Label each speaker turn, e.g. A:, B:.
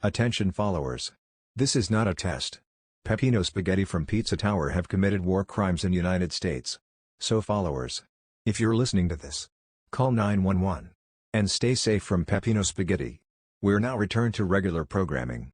A: Attention followers. This is not a test. Peppino spaghetti from Pizza Tower have committed war crimes in United States. So followers, if you're listening to this, call 911. And stay safe from Peppino spaghetti. We're now returned to regular programming.